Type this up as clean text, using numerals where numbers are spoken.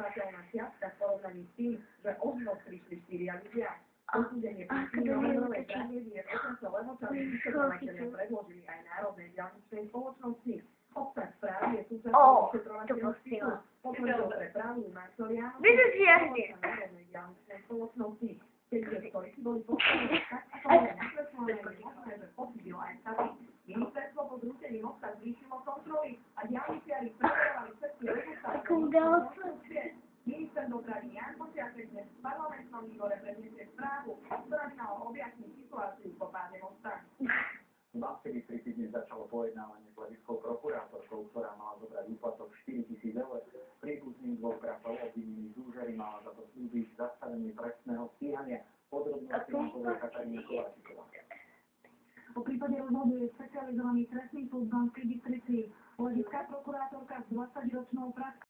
zanedbateľná čiastka v porovnaní s tým, že o život prišli 4 ľudia. Posúdenie príčiny Nobelovej tragédie v OSN Lehočany vyšetrovateľia predložili aj Národnej diaľničnej spoločnosti. Obsah správy je súčasťou vyšetrovacieho spisu. Potvrdil pre právnu Marceliánu Národnej diaľničnej spoločnosti. Keďže storiky boli postavené tak, ako boli nakreslené, je možné, že pochybil aj staví. Ministerstvo po zrútení mosta zvýšilo kontroly a diaľniciari preverovali všetky rezultáty. Minister dopravy Ján Počiatek dnes v parlamentnom výbore predniesie správu, ktorá by mala objasniť situáciu po páde mosta. V Banskej dnes začalo pojednávanie s levickou prokurátorkou, ktorá mala zobrať úplatok 4 000 eur. Príbuzný dvoch bratov obvinených z úžery mala za to slúbiť zastavenie trestu